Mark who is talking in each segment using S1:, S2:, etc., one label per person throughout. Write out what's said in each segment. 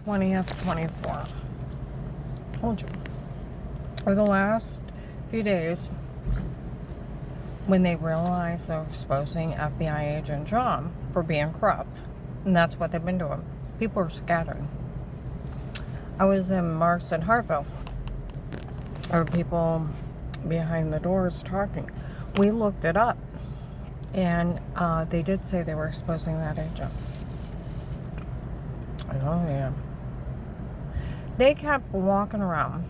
S1: 20th, 24. Told you. For the last few days, when they realized they were exposing FBI agent John for being corrupt. And that's what they've been doing. People are scattering. I was in Marks and Hartville. There were people behind the doors talking. We looked it up. And they did say they were exposing that agent. Oh, yeah. They kept walking around.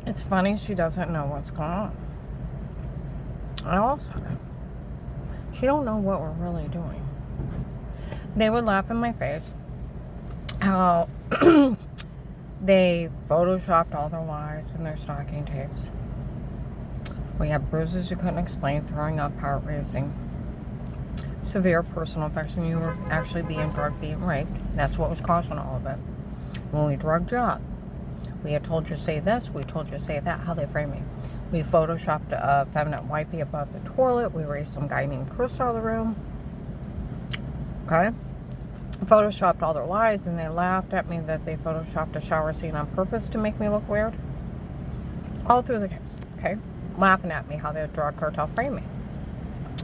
S1: It's funny she doesn't know what's going on. I also know. She don't know what we're really doing. They would laugh in my face how they photoshopped all their lies and their stocking tapes. We had bruises you couldn't explain, throwing up, heart racing, severe personal infection. You were actually being drugged, being raped. That's what was causing all of it. When we drugged you up, we had told you say this, we told you say that, how they frame me. We photoshopped a feminine wipey above the toilet. We raised some guy named Chris out of the room. Okay? Photoshopped all their lies, and they laughed at me that they photoshopped a shower scene on purpose to make me look weird. All through the case, okay? Laughing at me how the drug cartel framed me.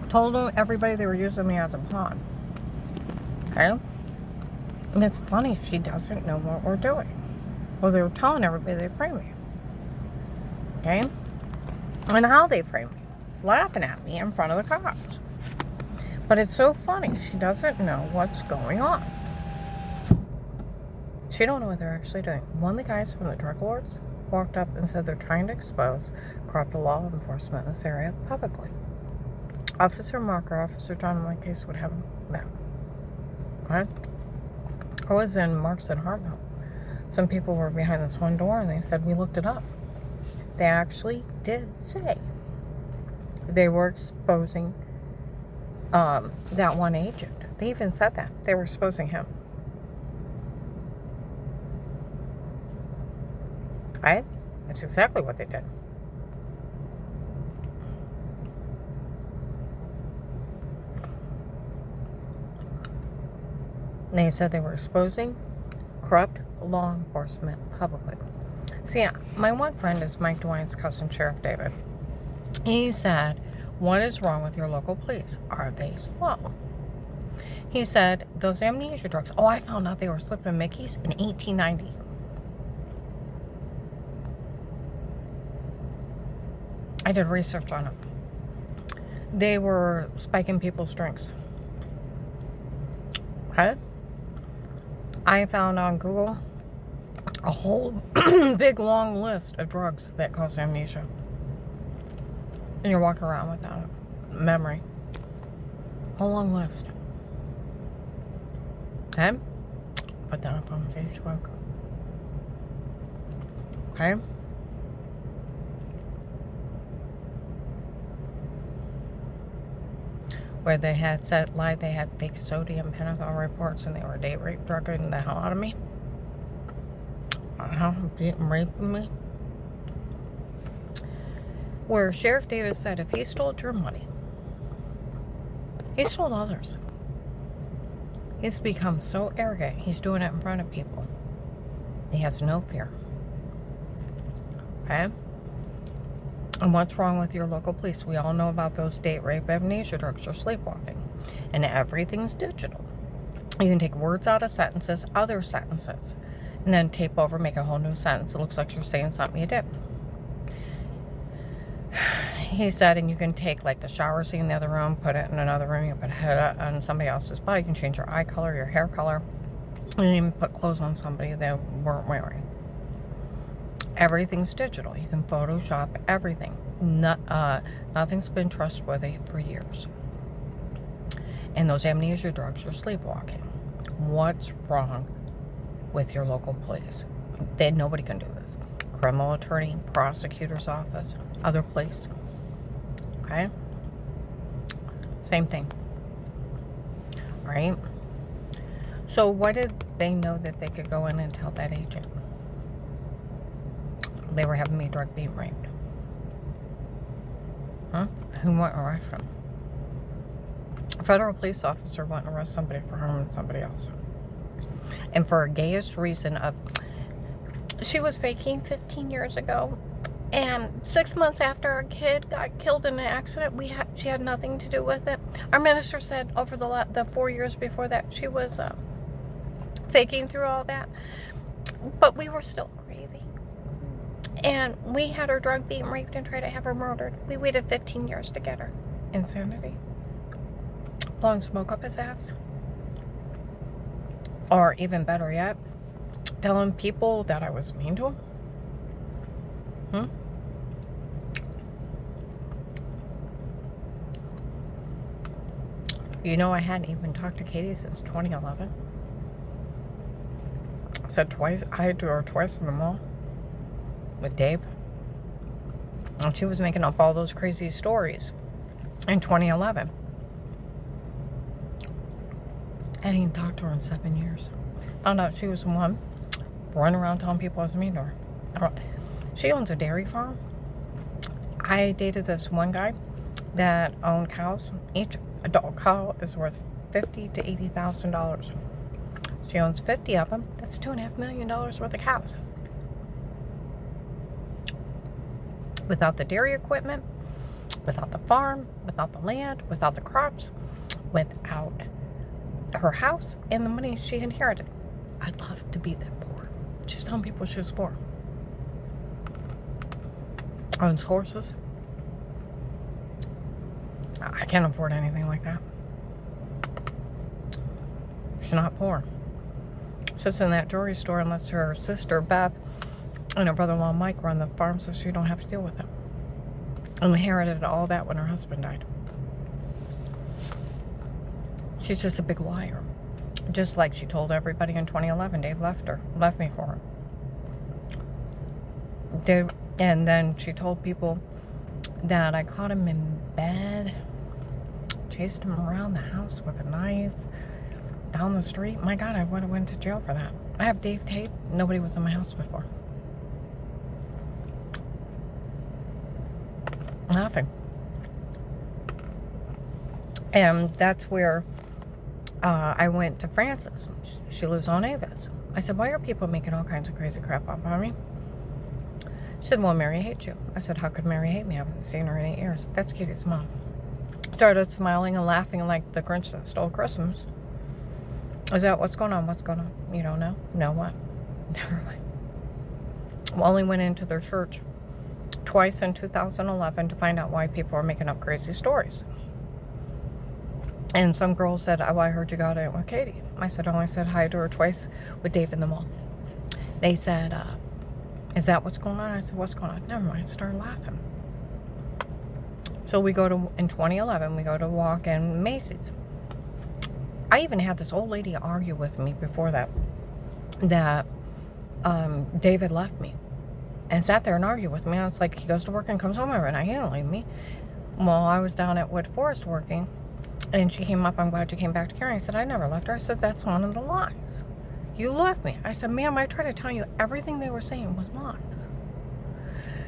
S1: Told them everybody they were using me as a pawn. Okay? And it's funny, she doesn't know what we're doing. Well, they were telling everybody they framed me. Okay? And how they framed me. Laughing at me in front of the cops. But it's so funny, she doesn't know what's going on. She don't know what they're actually doing. One of the guys from the drug lords walked up and said they're trying to expose corrupt law enforcement in this area publicly. Officer Marker, Officer John in my case would have that. Okay? I was in Marks and Hartville. Some people were behind this one door and they said we looked it up. They actually did say they were exposing that one agent. They even said that. They were exposing him. Right? That's exactly what they did. They said they were exposing corrupt law enforcement publicly. So yeah, my one friend is Mike DeWine's cousin, Sheriff David. He said, what is wrong with your local police? Are they slow? He said, those amnesia drugs. Oh, I found out they were slipping Mickey's in 1890. I did research on it. They were spiking people's drinks. Okay? I found on Google a whole big long list of drugs that cause amnesia. And you're walking around without memory. A long list. Okay? Put that up on Facebook. Okay? Where they had said lied they had fake sodium pentothal reports and they were date rape drugging the hell out of me. Raping me. Where Sheriff Davis said if he stole your money, he stole others. He's become so arrogant, he's doing it in front of people. He has no fear. Okay? And what's wrong with your local police? We all know about those date rape, amnesia drugs, or sleepwalking. And everything's digital. You can take words out of sentences, other sentences, and then tape over, make a whole new sentence. It looks like you're saying something you did. He said, and you can take like the shower scene in the other room, put it in another room, you put a head on somebody else's body, you can change your eye color, your hair color, and even put clothes on somebody they weren't wearing. Everything's digital. You can Photoshop everything. Nothing's been trustworthy for years. And those amnesia drugs are sleepwalking. What's wrong with your local police? Nobody can do this. Criminal attorney, prosecutor's office, other police. Okay? Same thing. Right? So what did they know that they could go in and tell that agent? They were having me drug being raped. Huh? Who went to arrest them? A federal police officer went to arrest somebody for harming somebody else. And for a gayest reason of, she was faking 15 years ago. And 6 months after our kid got killed in an accident, she had nothing to do with it. Our minister said over the 4 years before that, she was faking through all that. But we were still grieving. And we had her drugged, beaten, raped, and tried to have her murdered. We waited 15 years to get her. Insanity. Blowing smoke up his ass. Or even better yet, telling people that I was mean to them. You know, I hadn't even talked to Katie since 2011. I said twice. I had to her twice in the mall with Dave. And she was making up all those crazy stories in 2011. I didn't even talk to her in 7 years. Found out she was the one running around telling people I was mean to her. She owns a dairy farm. I dated this one guy that owned cows. Each adult cow is worth $50,000 to $80,000. She owns 50 of them. That's $2.5 million worth of cows. Without the dairy equipment, without the farm, without the land, without the crops, without her house and the money she inherited. I'd love to be that poor. She's telling people she was poor. Owns horses. I can't afford anything like that. She's not poor. Sits in that jewelry store and lets her sister Beth and her brother-in-law Mike run the farm so she don't have to deal with it. Inherited all that when her husband died. She's just a big liar. Just like she told everybody in 2011 Dave left me for her. And then she told people that I caught him in bed, chased him around the house with a knife, down the street. My God, I would have went to jail for that. I have Dave tape. Nobody was in my house before. Nothing. And that's where I went to Frances. She lives on Avis. I said, why are people making all kinds of crazy crap up on me? She said, well, Mary hates you. I said, how could Mary hate me? I haven't seen her in 8 years. That's Katie's mom. Started smiling and laughing like the Grinch that stole Christmas. Is that what's going on? What's going on? You don't know? No, what? Never mind. We only went into their church twice in 2011 to find out why people were making up crazy stories. And some girl said, oh, I heard you got it with Katie. I said, oh, I said hi to her twice with Dave in the mall. They said, is that what's going on? I said, what's going on? Never mind. Started laughing. So we go to, in 2011, we go to walk in Macy's. I even had this old lady argue with me before that David left me. And sat there and argued with me. I was like, he goes to work and comes home every night. He didn't leave me. Well, I was down at Wood Forest working. And she came up, I'm glad you came back to Karen. I said, I never left her. I said, that's one of the lies. You left me. I said, ma'am, I tried to tell you everything they were saying was lies.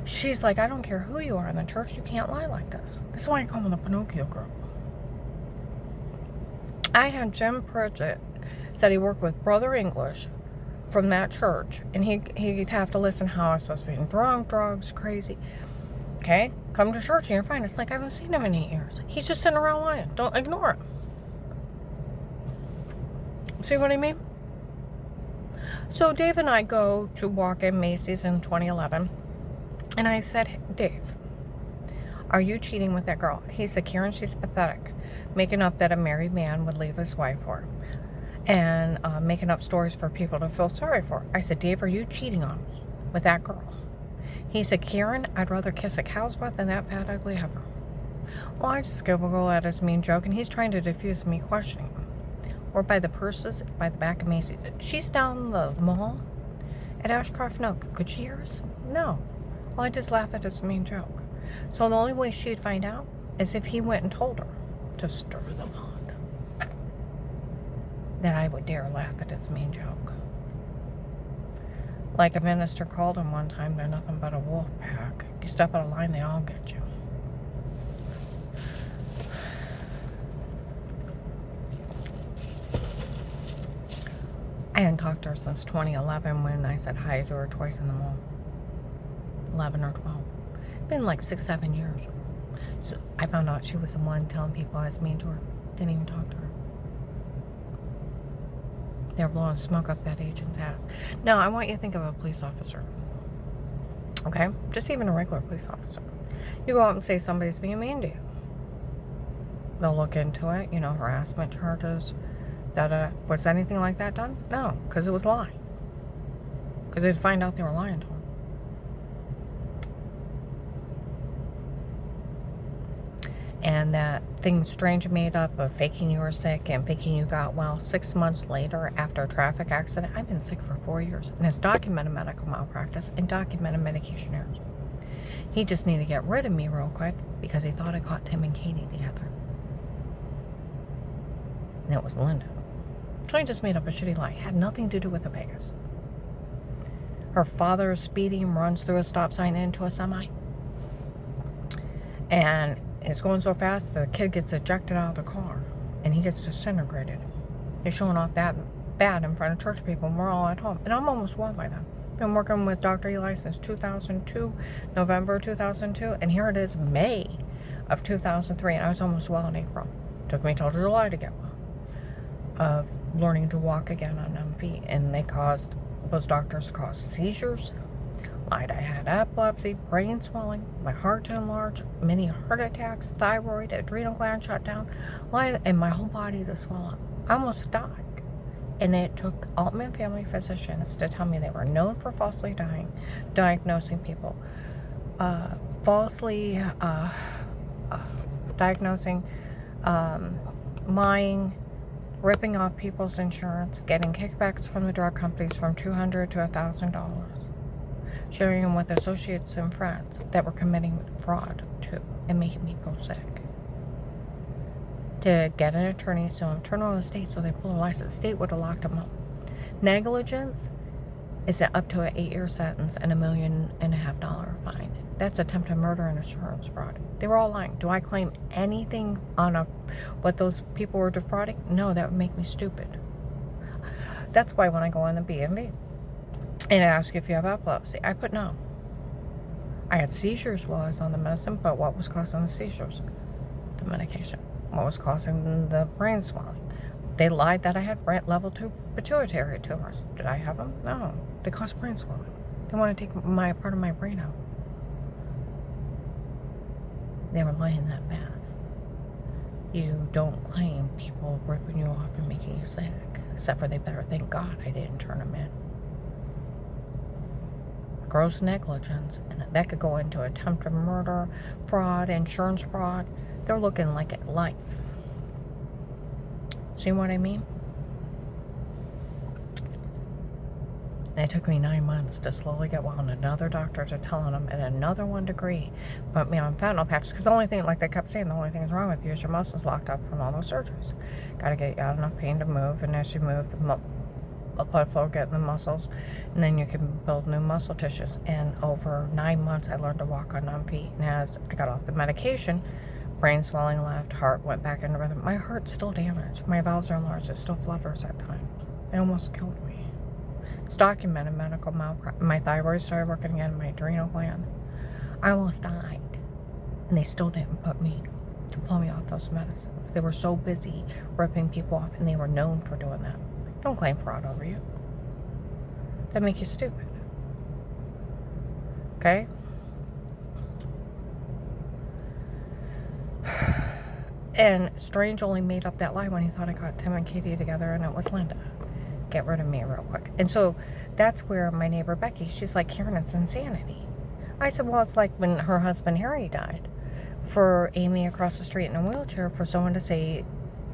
S1: She's like, I don't care who you are in the church. You can't lie like this. This is why I call them the Pinocchio group. I had Jim Pritchett said he worked with Brother English from that church. And he'd have to listen how I was supposed to be drunk, drugs, crazy. Okay? Come to church and you're fine. It's like I haven't seen him in 8 years. He's just sitting around lying. Don't ignore him. See what I mean? So Dave and I go to walk in Macy's in 2011. And I said, Dave, are you cheating with that girl? He said, Karen, she's pathetic. Making up that a married man would leave his wife for her. And making up stories for people to feel sorry for. I said, Dave, are you cheating on me with that girl? He said, Karen, I'd rather kiss a cow's butt than that fat, ugly heifer. Well, I just give a go at his mean joke, and he's trying to diffuse me questioning him. We're by the purses, by the back of Macy's. She's down the mall at Ashcroft Nook. Could she hear us? No. Well, I just laugh at his mean joke. So the only way she'd find out is if he went and told her to stir the pot. That I would dare laugh at his mean joke. Like a minister called him one time, they're nothing but a wolf pack. You step out of line, they all get you. hadn't talked to her since 2011 when I said hi to her twice in the mall. 11 or 12. Been like 6, 7 years. So I found out she was the one telling people I was mean to her. Didn't even talk to her. They were blowing smoke up that agent's ass. Now, I want you to think of a police officer. Okay? Just even a regular police officer. You go out and say somebody's being mean to you. They'll look into it, harassment charges. Was anything like that done? No, because it was lying. Because they'd find out they were lying to them. And that thing Strange made up of faking you were sick and faking you got well 6 months later after a traffic accident. I've been sick for 4 years. And it's documented medical malpractice and documented medication errors. He just needed to get rid of me real quick because he thought I caught Tim and Katie together. And it was Linda. So I just made up a shitty lie. It had nothing to do with the Vegas. Her father is speeding, runs through a stop sign into a semi. And it's going so fast, the kid gets ejected out of the car. And he gets disintegrated. He's showing off that bad in front of church people, and we're all at home. And I'm almost well by then. Been working with Dr. Eli since 2002, November 2002. And here it is, May of 2003. And I was almost well in April. Took me till July to get well. Of learning to walk again on numb feet. And those doctors caused seizures. Lied I had epilepsy, brain swelling, my heart to enlarge, many heart attacks, thyroid, adrenal gland shut down, and my whole body to swell up. I almost died. And it took Altman family physicians to tell me they were known for falsely diagnosing people. Falsely diagnosing, lying, ripping off people's insurance, getting kickbacks from the drug companies from $200 to $1,000. Sharing them with associates and friends that were committing fraud too and making people sick. To get an attorney, so them, turn on the state so they pull their license. The state would have locked them up. Negligence is up to an 8-year sentence and $1.5 million fine. That's attempted murder and insurance fraud. They were all lying. Do I claim anything on what those people were defrauding? No, that would make me stupid. That's why when I go on the BMV and I ask if you have epilepsy, I put no. I had seizures while I was on the medicine, but what was causing the seizures? The medication. What was causing the brain swelling? They lied that I had level 2 pituitary tumors. Did I have them? No. They caused brain swelling. They want to take part of my brain out. They were lying that bad. You don't claim people ripping you off and making you sick. Except for they better thank God I didn't turn them in. Gross negligence, and that could go into attempted murder, fraud, insurance fraud. They're looking like at life. See what I mean? And it took me 9 months to slowly get well, and another doctor to telling them, and another one degree put me on fentanyl patches. Because the only thing, like they kept saying, the only thing that's wrong with you is your muscles locked up from all those surgeries. Got to get you out enough pain to move, and as you move, the blood flow get in the muscles, and then you can build new muscle tissues. And over 9 months, I learned to walk on numb feet. And as I got off the medication, brain swelling left, heart went back into rhythm. My heart's still damaged. My valves are enlarged. It still flutters at times. It almost killed me. It's documented medical malpractice. My thyroid started working again, my adrenal gland. I almost died. And they still didn't put me to pull me off those medicines. They were so busy ripping people off, and they were known for doing that. Don't claim fraud over you. That make you stupid. Okay? And Strange only made up that lie when he thought I got Tim and Katie together, and it was Linda. Get rid of me real quick. And so that's where my neighbor Becky, she's like, Karen, it's insanity. I said, well, it's like when her husband Harry died. For Amy across the street in a wheelchair, for someone to say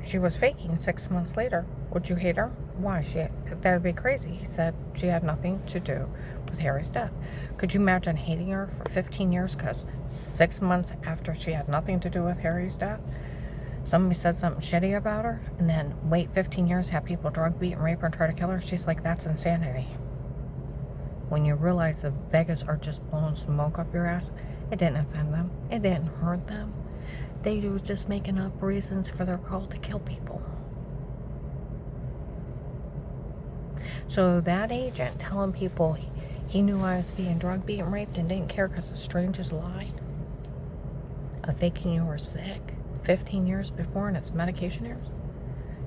S1: she was faking 6 months later, would you hate her? Why? That would be crazy. He said she had nothing to do with Harry's death. Could you imagine hating her for 15 years because 6 months after she had nothing to do with Harry's death, somebody said something shitty about her, and then wait 15 years, have people drug beat and rape her and try to kill her? She's like, that's insanity. When you realize the Vegas are just blowing smoke up your ass, it didn't offend them. It didn't hurt them. They were just making up reasons for their cult to kill people. So that agent telling people he knew I was being drugged, being raped, and didn't care because the strangers lied of thinking you were sick 15 years before and it's medication errors.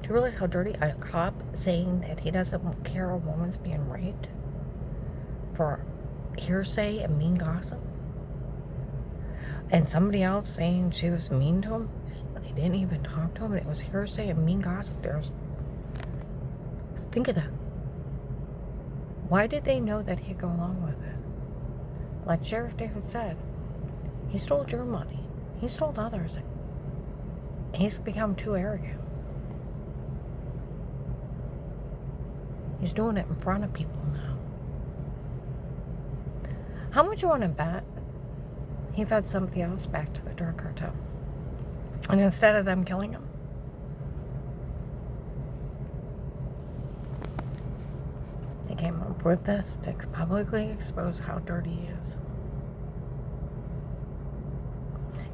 S1: Do you realize how dirty a cop saying that he doesn't care a woman's being raped for hearsay and mean gossip? And somebody else saying she was mean to him. They didn't even talk to him. It was hearsay and mean gossip. Think of that. Why did they know that he'd go along with it? Like Sheriff David said, he stole your money. He stole others. He's become too arrogant. He's doing it in front of people now. How much you want to bet he fed somebody else back to the drug cartel? And instead of them killing him, they came up with this to publicly expose how dirty he is.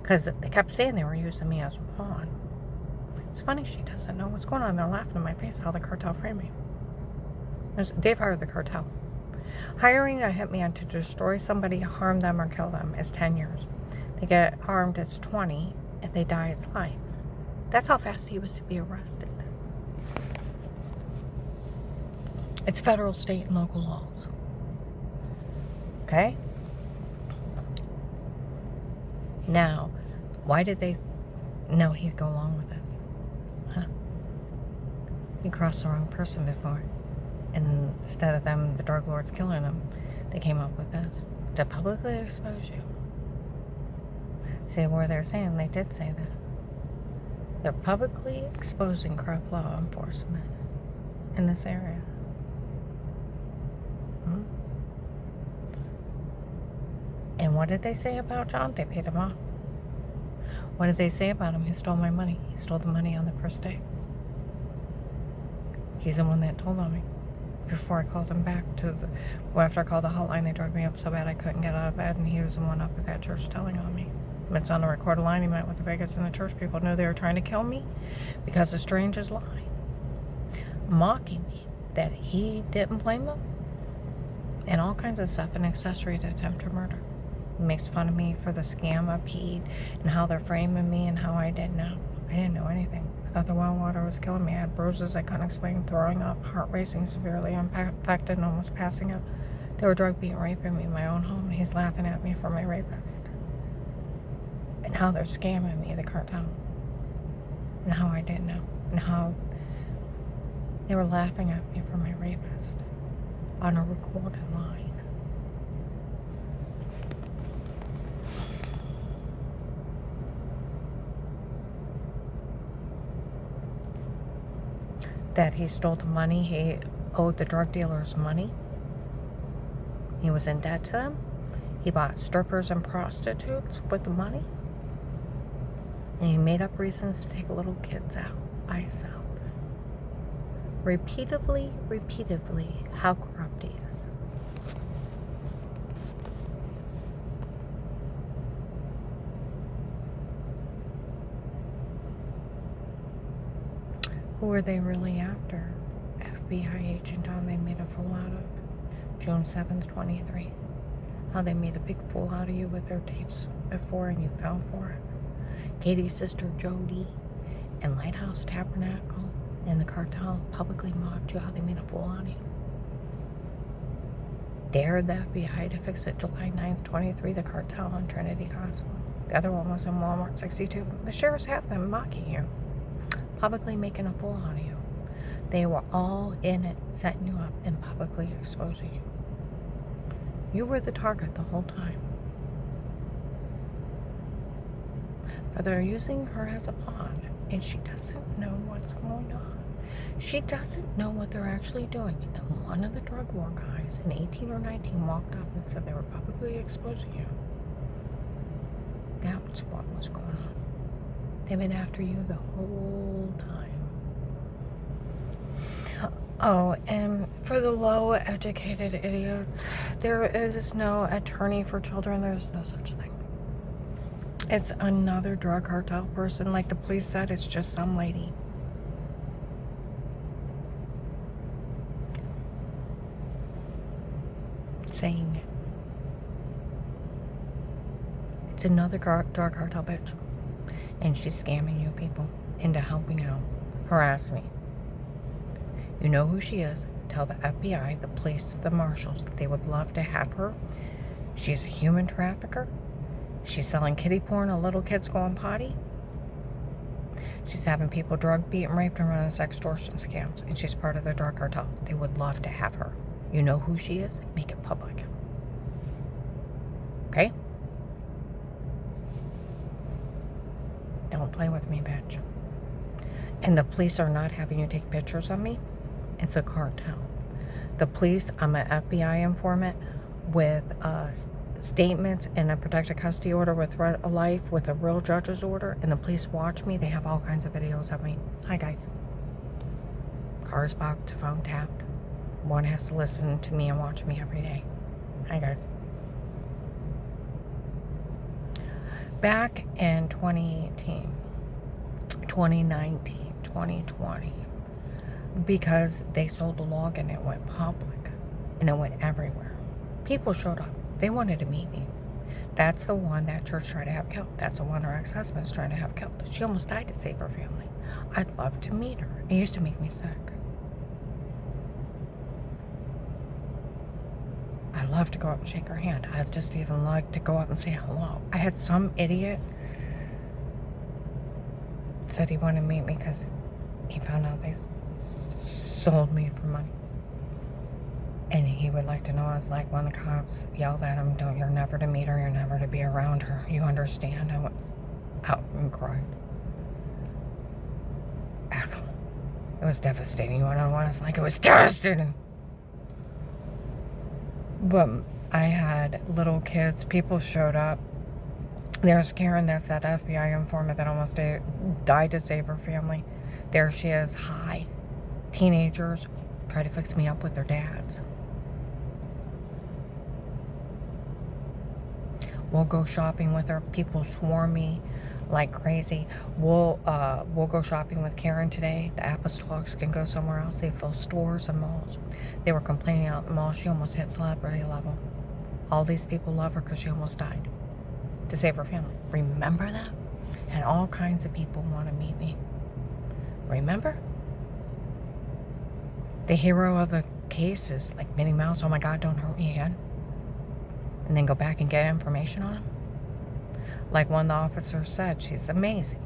S1: Because they kept saying they were using me as a pawn. It's funny, she doesn't know what's going on. They're laughing in my face how the cartel framed me. They've hired the cartel. Hiring a hitman to destroy somebody, harm them, or kill them is 10 years. They get harmed, it's 20. If they die, it's life. That's how fast he was to be arrested. It's federal, state, and local laws. Okay? Now, why did they know he'd go along with this? Huh? He crossed the wrong person before. And instead of them, the drug lords killing him, they came up with this to publicly expose you. See where they're saying they did say that. They're publicly exposing corrupt law enforcement in this area. And what did they say about John? They paid him off. What did they say about him? He stole my money. He stole the money on the first day. He's the one that told on me. Before I called him back after I called the hotline, they drugged me up so bad I couldn't get out of bed, and he was the one up at that church telling on me. It's on a recorded line. He met with the Vegas, and the church people knew they were trying to kill me because the strangers lied, mocking me that he didn't blame them, and all kinds of stuff, an accessory to attempted murder. He makes fun of me for the scam I paid and how they're framing me and how I didn't know. I didn't know anything. I thought the well water was killing me. I had bruises I couldn't explain, throwing up, heart racing severely, infected, and almost passing out. They were drug beating, raping me in my own home, and he's laughing at me for my rapist. And how they're scamming me, the cartel. And how I didn't know. And how they were laughing at me for my rapist on a recorded line. That he stole the money, he owed the drug dealers money. He was in debt to them. He bought strippers and prostitutes with the money. And he made up reasons to take little kids out by himself. Repeatedly, how corrupt he is. Who were they really after? FBI agent John they made a fool out of. June 7th, 23. How they made a big fool out of you with their tapes before and you fell for it. Katie's sister Jody and Lighthouse Tabernacle and the cartel publicly mocked you, how they made a fool out of you. Dared the FBI to fix it July 9th, 23, the cartel on Trinity Gospel. The other one was in Walmart 62. The sheriffs have them mocking you, publicly making a fool out of you. They were all in it, setting you up and publicly exposing you. You were the target the whole time. But they're using her as a pawn, and she doesn't know what's going on. She doesn't know what they're actually doing. And one of the drug war guys, in 18 or 19, walked up and said they were publicly exposing you. That's what was going on. They've been after you the whole time. Oh, and for the low-educated idiots, there is no attorney for children. There's no such thing. It's another drug cartel person. Like the police said, it's just some lady. saying it. It's another dark cartel bitch. And she's scamming you people into helping out. Harass me. You know who she is. Tell the FBI, the police, the marshals. They would love to have her. She's a human trafficker. She's selling kiddie porn to little kids going potty. She's having people drugged, beaten, raped, and running sex extortion scams. And she's part of the dark cartel. They would love to have her. You know who she is? Make it public. Okay? Don't play with me, bitch. And the police are not having you take pictures of me. It's a cartel. The police, I'm an FBI informant with statements and a protected custody order with threat of life with a real judge's order, and the police watch me. They have all kinds of videos of me. Hi, guys. Cars blocked, phone tapped. One has to listen to me and watch me every day. Hi, guys. Back in 2018, 2019, 2020, because they sold the log and it went public and it went everywhere. People showed up. They wanted to meet me. That's the one that church tried to have killed. That's the one her ex-husband's trying to have killed. She almost died to save her family. I'd love to meet her. It used to make me sick. I love to go up and shake her hand. I'd just even like to go up and say hello. I had some idiot said he wanted to meet me because he found out they sold me for money. And he would like to know. I was like, when the cops yelled at him, you're never to meet her, you're never to be around her. You understand? I went out and cried. Asshole. It was devastating. You want to know what it's like? It was devastating. But I had little kids. People showed up. There's Karen, that's that FBI informant that almost died to save her family. There she is, high. Teenagers try to fix me up with their dads. We'll go shopping with her. People swarm me like crazy. We'll go shopping with Karen today. The Apostolics can go somewhere else. They fill stores and malls. They were complaining out in the mall. She almost hit celebrity level. All these people love her because she almost died to save her family. Remember that? And all kinds of people want to meet me. Remember? The hero of the case is like Minnie Mouse. Oh my God, don't hurt me again. And then go back and get information on him. Like one of the officers said, she's amazing.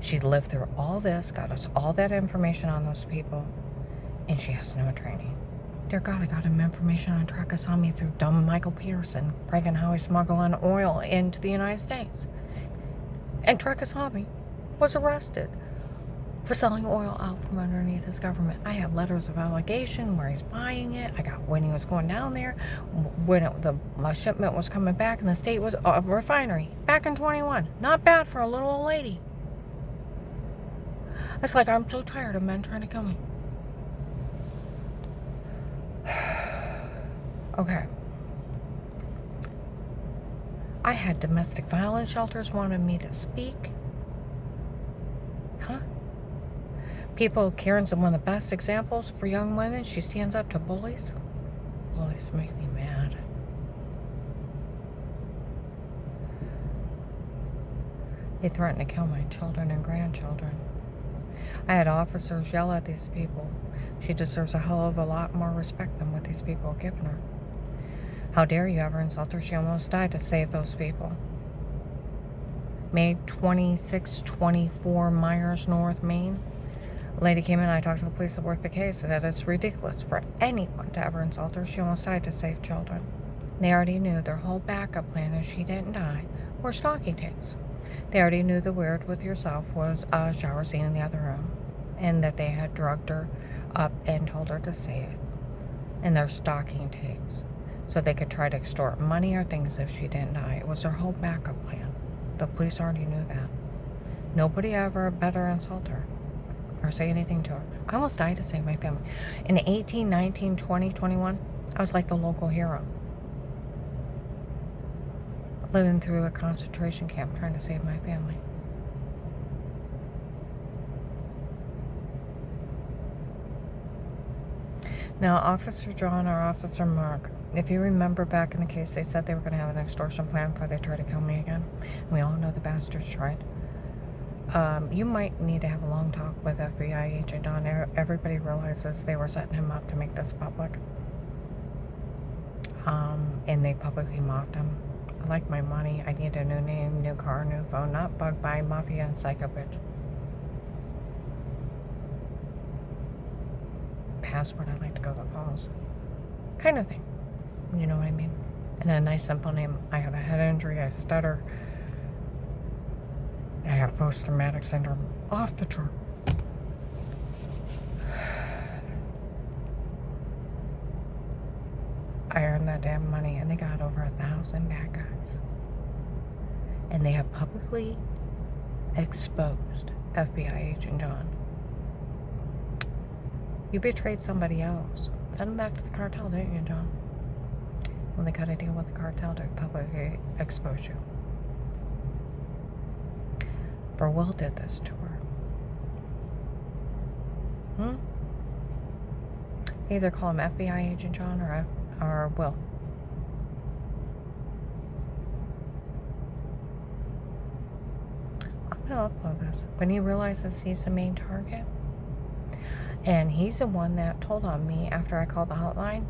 S1: She lived through all this, got us all that information on those people, and she has no training. Dear God, I got him information on Trakasami through dumb Michael Peterson, bragging how he's smuggling oil into the United States. And Trakasami was arrested for selling oil out from underneath his government. I have letters of allegation where he's buying it. I got when he was going down there, when my shipment was coming back, and the state was a refinery back in 21. Not bad for a little old lady. It's like I'm so tired of men trying to kill me. Okay. I had domestic violence shelters wanted me to speak. Huh? People, Karen's one of the best examples for young women. She stands up to bullies. Bullies make me mad. They threaten to kill my children and grandchildren. I had officers yell at these people. She deserves a hell of a lot more respect than what these people have given her. How dare you ever insult her? She almost died to save those people. May 2624, Myers North, Maine. A lady came in, I talked to the police that worked the case, that it's ridiculous for anyone to ever insult her. She almost died to save children. They already knew their whole backup plan if she didn't die were stalking tapes. They already knew the weird with yourself was a shower scene in the other room, and that they had drugged her up and told her to say it. And they're stalking tapes, so they could try to extort money or things if she didn't die. It was their whole backup plan. The police already knew that. Nobody ever better insult her or say anything to her. I almost died to save my family. In 18, 19, 20, 21, I was like the local hero. Living through a concentration camp trying to save my family. Now, Officer John or Officer Mark, If you remember back in the case, they said they were going to have an extortion plan before they tried to kill me again. We all know the bastards tried. You might need to have a long talk with FBI agent Don. Everybody realizes they were setting him up to make this public. And they publicly mocked him. I like my money. I need a new name, new car, new phone. Not bugged by mafia and psycho bitch. Password, I like to go to the falls. Kind of thing. You know what I mean? And a nice simple name. I have a head injury. I stutter. I have post-traumatic syndrome. Off the chart. I earned that damn money, and they got over 1,000 bad guys. And they have publicly exposed FBI agent John. You betrayed somebody else. Send them back to the cartel, didn't you, John? When they got to deal with the cartel to publicly expose you. For Will did this to her. Either call him FBI agent John or Will. I'm gonna upload this. When he realizes he's the main target, and he's the one that told on me after I called the hotline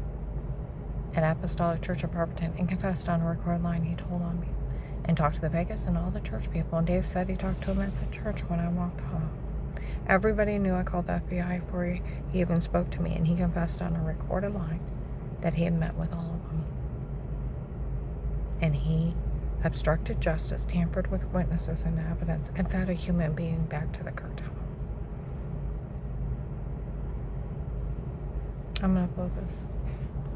S1: at Apostolic Church of Barberton and confessed on a record line. He told on me and talked to the Vegas and all the church people. And Dave said he talked to him at the church when I walked home. Everybody knew I called the FBI before he even spoke to me, and he confessed on a recorded line that he had met with all of them. And he obstructed justice, tampered with witnesses and evidence, and fed a human being back to the cartel. I'm gonna upload this.